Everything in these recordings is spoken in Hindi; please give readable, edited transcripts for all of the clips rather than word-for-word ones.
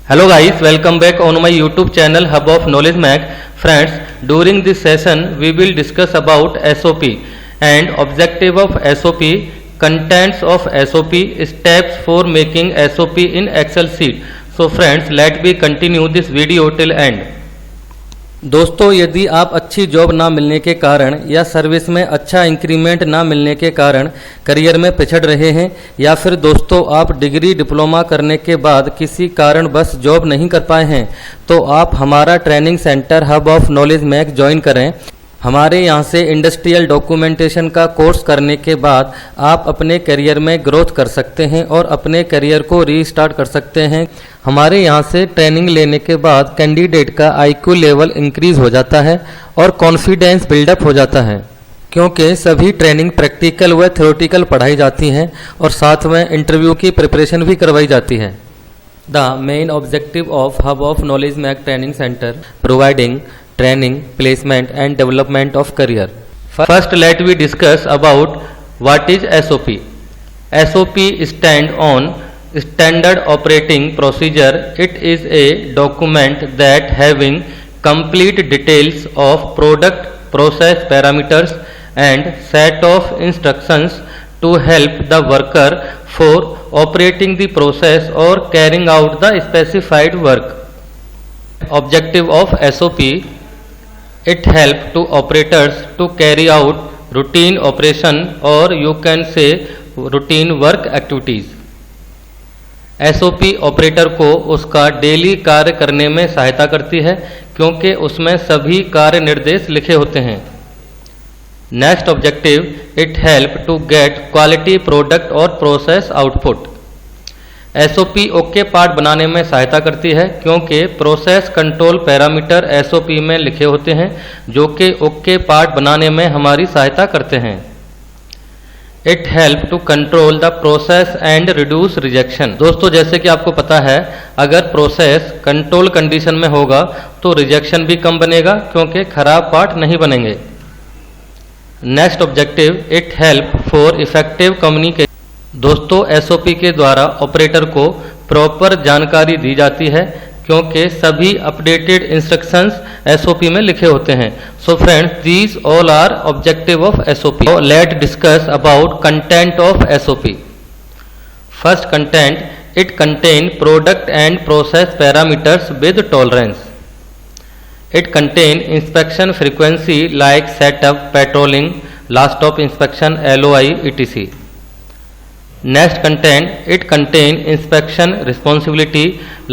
Hello guys, welcome back on my YouTube channel Hub of Knowledge Mac. Friends, during this session we will discuss about SOP and objective of SOP, contents of SOP, steps for making SOP in Excel sheet. So friends, let me continue this video till end. दोस्तों, यदि आप अच्छी जॉब ना मिलने के कारण या सर्विस में अच्छा इंक्रीमेंट ना मिलने के कारण करियर में पिछड़ रहे हैं, या फिर दोस्तों आप डिग्री डिप्लोमा करने के बाद किसी कारण बस जॉब नहीं कर पाए हैं, तो आप हमारा training centre hub of knowledge Mac join करें। हमारे यहाँ से इंडस्ट्रियल डॉक्यूमेंटेशन का कोर्स करने के बाद आप अपने करियर में ग्रोथ कर सकते हैं और अपने करियर को रीस्टार्ट कर सकते हैं। हमारे यहाँ से ट्रेनिंग लेने के बाद कैंडिडेट का IQ लेवल इंक्रीज हो जाता है और कॉन्फिडेंस बिल्डअप हो जाता है, क्योंकि सभी ट्रेनिंग प्रैक्टिकल व थ्योरेटिकल पढ़ाई जाती हैं और साथ में इंटरव्यू की प्रिपरेशन भी करवाई जाती है। The main objective of hub of knowledge Mac training centre providing training, placement and development of career. First, let me discuss about what is SOP. SOP stand on Standard Operating Procedure. It is a document that having complete details of product process parameters and set of instructions to help the worker for operating the process or carrying out the specified work. Objective of SOP: it helps to operators to carry out routine operation or you can say routine work activities. SOP operator को उसका डेली कार्य करने में सहायता करती है, क्योंकि उसमें सभी कार्य निर्देश लिखे होते हैं। Next objective: it help to get quality product और process output. SOP okay part बनाने में सहायता करती है, क्योंकि प्रोसेस कंट्रोल पैरामीटर SOP में लिखे होते हैं जो कि ओके पार्ट बनाने में हमारी सहायता करते हैं। It help to control the process and reduce rejection. दोस्तों, जैसे कि आपको पता है, अगर प्रोसेस कंट्रोल कंडीशन में होगा तो रिजेक्शन भी कम बनेगा, क्योंकि खराब पार्ट नहीं बनेंगे। Next objective: it help for effective communication. दोस्तों, SOP के द्वारा ऑपरेटर को प्रॉपर जानकारी दी जाती है, क्योंकि सभी अपडेटेड इंस्ट्रक्शंस SOP में लिखे होते हैं। So friends, these all are objective of SOP. Let discuss about content of SOP. First content: it contain product and process parameters with tolerance. It contain inspection frequency like setup, patrolling, last stop inspection, LOI, etc. Next content: it contain inspection responsibility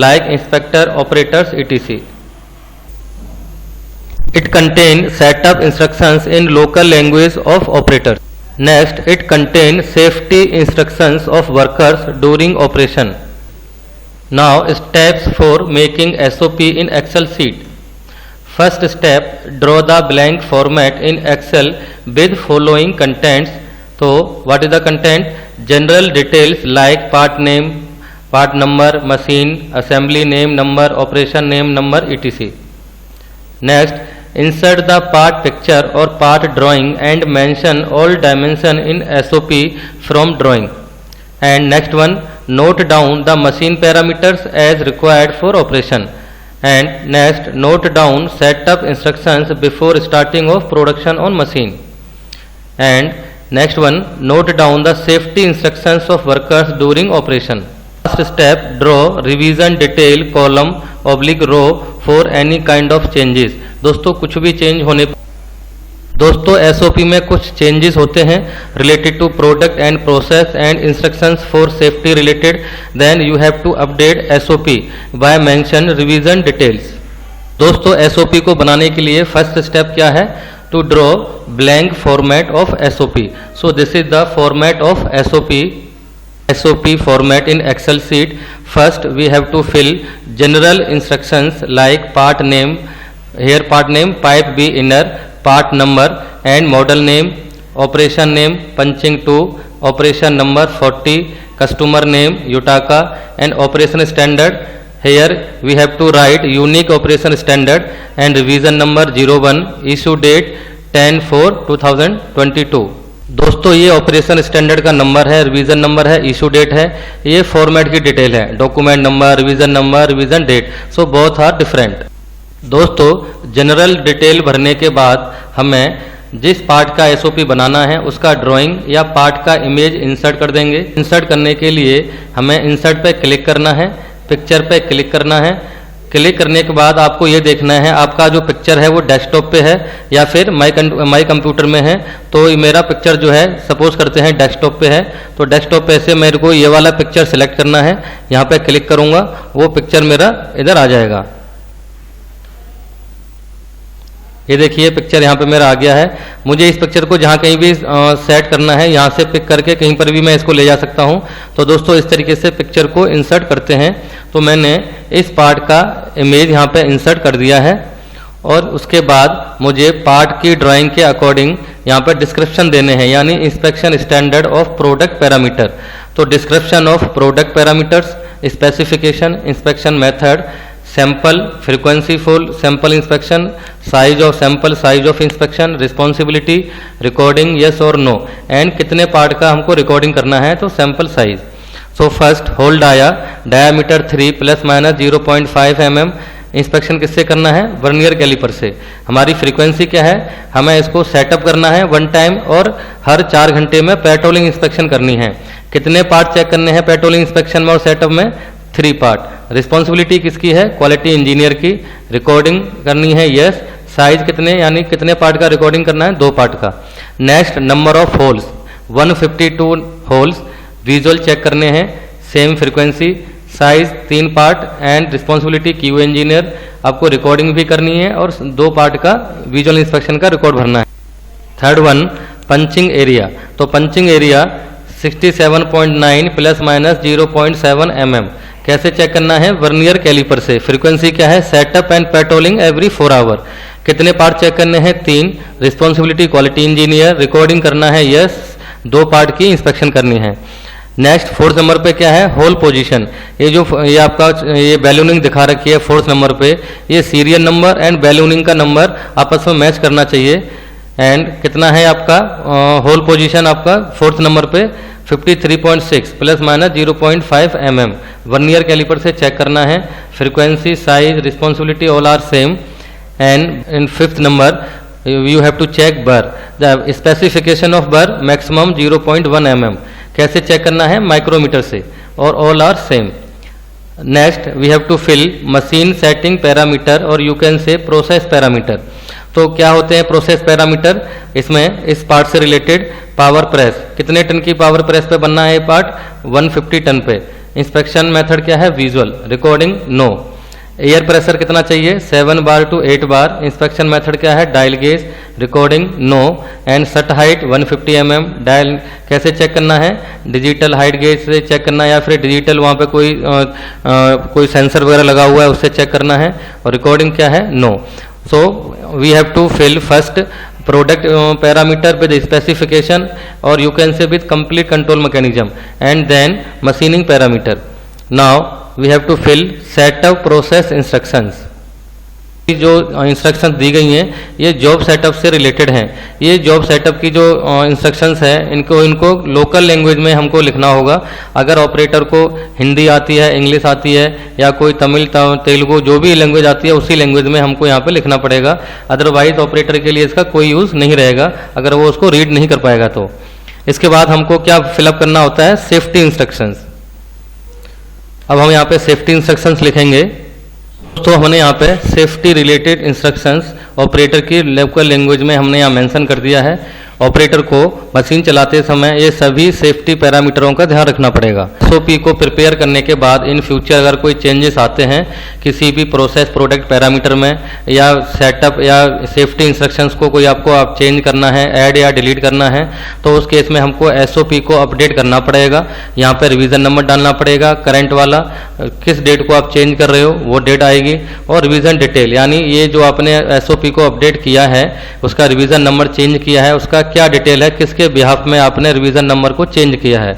like inspector, operators, etc. It contain setup instructions in local language of operators. Next, it contain safety instructions of workers during operation. Now, steps for making SOP in Excel sheet. First step: draw the blank format in Excel with following contents. So, what is the content? General details like part name, part number, machine, assembly name number, operation name number, etc. Next, insert the part picture or part drawing and mention all dimension in SOP from drawing. And next one, note down the machine parameters as required for operation. And next, note down setup instructions before starting of production on machine. And next one, note down the safety instructions of workers during operation. Last step, draw revision detail column oblique row for any kind of changes. दोस्तों, कुछ भी चेंज होने दोस्तों SOP में कुछ चेंजेस होते हैं related to product and process and instructions for safety related, then you have to update SOP by mention revision details. दोस्तों, SOP को बनाने के लिए फर्स्ट स्टेप क्या है? To draw blank format of SOP. So this is the format of SOP format in Excel sheet. First we have to fill general instructions like part name, here part name, pipe B inner, part number and model name, operation name punching 2, operation number 40, customer name Yutaka and operation standard. Here we have to write unique operation standard and revision number 01, issue date 10/4/2022. दोस्तों ये ऑपरेशन स्टैंडर्ड का नंबर है, रिवीजन नंबर है, इशू डेट है, ये फॉर्मेट की डिटेल है, document number, revision date, so both are different. दोस्तों जनरल डिटेल भरने के बाद हमें जिस पार्ट का एसओपी बनाना है उसका ड्राइंग या पार्ट का इमेज इंसर्ट कर देंगे। इंसर्ट करने के लिए हमें इंसर्ट पे क्लिक करना है, पिक्चर पे क्लिक करना है। क्लिक करने के बाद आपको ये देखना है आपका जो पिक्चर है वो डेस्कटॉप पे है या फिर माई कंप्यूटर में है। तो मेरा पिक्चर जो है सपोज करते हैं डेस्कटॉप पे है, तो डेस्कटॉप पे से मेरे को ये वाला पिक्चर सिलेक्ट करना है। यहाँ पे क्लिक करूँगा, वो पिक्चर मेरा इधर आ जाएगा। ये देखिए पिक्चर यहाँ पे मेरा आ गया है। मुझे इस पिक्चर को जहाँ कहीं भी सेट करना है, यहाँ से पिक करके कहीं पर भी मैं इसको ले जा सकता हूँ। तो दोस्तों इस तरीके से पिक्चर को इंसर्ट करते हैं। तो मैंने इस पार्ट का इमेज यहाँ पे इंसर्ट कर दिया है और उसके बाद मुझे पार्ट की ड्राइंग के अकॉर्डिंग यहाँ पर डिस्क्रिप्शन देने हैं, यानी inspection standard of product parameter. तो description of product parameters, specification, inspection method, sample, frequency for sample inspection, size of sample, size of inspection, responsibility, recording yes और नो, एंड कितने पार्ट का हमको रिकॉर्डिंग करना है, तो sample size. So first hole diameter 3 ± 0.5 mm। Inspection किससे करना है, वर्नियर कैलिपर से। हमारी फ्रीक्वेंसी क्या है, हमें इसको सेटअप करना है 1 टाइम और हर 4 घंटे में पेट्रोलिंग इंस्पेक्शन करनी है। कितने पार्ट चेक करने हैं पेट्रोलिंग इंस्पेक्शन में और सेटअप में, 3 पार्ट। रिस्पॉन्सिबिलिटी किसकी है, क्वालिटी इंजीनियर की। रिकॉर्डिंग करनी है यस। साइज कितने, यानी कितने पार्ट का रिकॉर्डिंग करना है, 2 पार्ट का। Next number of holes, 152 holes visual check करने हैं, same frequency. Size 3 part and responsibility Q engineer. आपको रिकॉर्डिंग भी करनी है और 2 पार्ट का विजुअल इंस्पेक्शन का रिकॉर्ड भरना है। Third one punching area. तो पंचिंग एरिया 67.9 ± 0.7 mm। कैसे चेक करना है, वर्नियर कैलिपर से। फ्रीक्वेंसी क्या है, setup and patrolling every 4 hour. कितने पार्ट चेक करने हैं, 3। Responsibility quality engineer. रिकॉर्डिंग करना है यस, 2 पार्ट की इंस्पेक्शन करनी है। नेक्स्ट 4th नंबर पे क्या है, होल पोजीशन। ये आपका ये बैलूनिंग दिखा रखी है 4th नंबर पे, ये सीरियल नंबर एंड बैलूनिंग का नंबर आपस में मैच करना चाहिए। एंड कितना है आपका होल पोजीशन, आपका 4th नंबर पे 53.6 ± 0.5 mm। वर्नियर कैलिपर से चेक करना है। Frequency, size, responsibility all are same. And in 5th number you have to check burr, the specification of burr maximum 0.1 mm। कैसे चेक करना है, माइक्रोमीटर से, और all are same. Next we have to fill machine setting parameter और you can say process parameter. तो क्या होते हैं प्रोसेस पैरामीटर, इसमें इस पार्ट से रिलेटेड पावर प्रेस, कितने टन की पावर प्रेस पे बनना है ये पार्ट, 150 टन पे। इंस्पेक्शन मेथड क्या है, visual. Recording no. Air pressure कितना चाहिए, 7 bar to 8 bar. Inspection method क्या है, dial gauge. Recording no. And shut height 150 mm। Dial कैसे चेक करना है, डिजिटल हाइट गेज से चेक करना है या फिर डिजिटल वहाँ पे कोई सेंसर वगैरह लगा हुआ है उससे चेक करना है। और रिकॉर्डिंग क्या है, no. So we have to fill first product parameter with specification और you can say with complete control mechanism, and then machining parameter. Now we have to fill setup process instructions. जो इंस्ट्रक्शंस दी गई हैं ये जॉब सेटअप से रिलेटेड हैं। ये जॉब सेटअप की जो इंस्ट्रक्शंस हैं इनको लोकल लैंग्वेज में हमको लिखना होगा। अगर ऑपरेटर को हिंदी आती है, इंग्लिश आती है या कोई तमिल, तेलुगु, जो भी लैंग्वेज आती है उसी लैंग्वेज में हमको यहाँ पे लिखना पड़ेगा। अदरवाइज ऑपरेटर के लिए इसका कोई यूज़ नहीं रहेगा अगर वो उसको रीड नहीं कर पाएगा तो। इसके बाद हमको क्या फिलअप करना होता है, सेफ्टी इंस्ट्रक्शंस। अब हम यहाँ पे सेफ्टी इंस्ट्रक्शंस लिखेंगे। तो हमने यहाँ पे सेफ्टी रिलेटेड इंस्ट्रक्शंस ऑपरेटर की लोकल लैंग्वेज में हमने यहाँ मेंशन कर दिया है। ऑपरेटर को मशीन चलाते समय ये सभी सेफ्टी पैरामीटरों का ध्यान रखना पड़ेगा। SOP को प्रिपेयर करने के बाद इन फ्यूचर अगर कोई चेंजेस आते हैं किसी भी प्रोसेस प्रोडक्ट पैरामीटर में या सेटअप या सेफ्टी इंस्ट्रक्शंस को कोई आप चेंज करना है, ऐड या डिलीट करना है, तो उस केस में हमको SOP को अपडेट करना पड़ेगा। यहाँ पर रिवीजन नंबर डालना पड़ेगा, करंट वाला, किस डेट को आप चेंज कर रहे हो वो डेट आएगी, और रिवीजन डिटेल यानी ये जो आपने SOP को अपडेट किया है उसका रिवीजन नंबर चेंज किया है उसका क्या डिटेल है, किसके बिहाफ में आपने रिवीजन नंबर को चेंज किया है।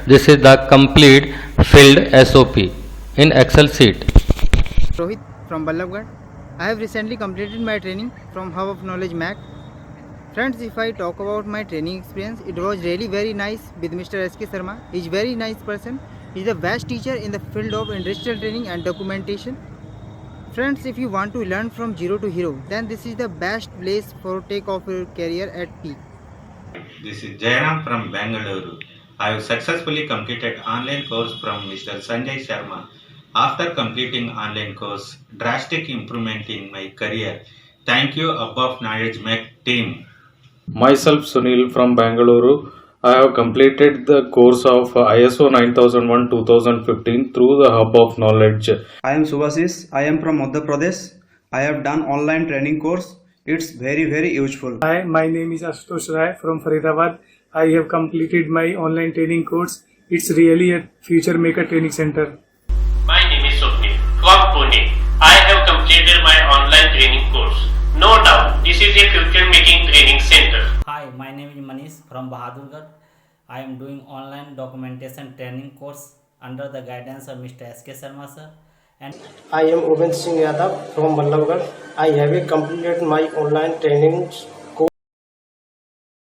This is the complete field SOP in Excel sheet. Rohit from Ballabgarh. I have recently completed my training from Hub of Knowledge MAC Friends, if I talk about my training experience, it was really very nice with Mr. S.K Sharma. He's very nice person. He's the best teacher in the field of industrial training and documentation. Friends, if you want to learn from zero to hero, then this is the best place for take off your career at peak. This is Jairam from Bangalore. I have successfully completed online course from Mr. S.K Sharma. After completing online course, drastic improvement in my career. Thank you above knowledge make team. Myself Sunil from Bangalore. I have completed the course of ISO 9001 2015 through the Hub of Knowledge. I am Subhasis. I am from Madhya Pradesh. I have done online training course. It's very useful. Hi, my name is Ashutosh Rai from Faridabad. I have completed my online training course. It's really a future maker training center. My name is Swapnil from Pune. I have completed my online training course. No doubt, this is a future making training center. Hi, my name is Manish from Bahadurgarh. I am doing online documentation training course under the guidance of Mr. S.K Sharma sir. And I am Uben Singh Yadav from Vallabhgarh. I have completed my online trainings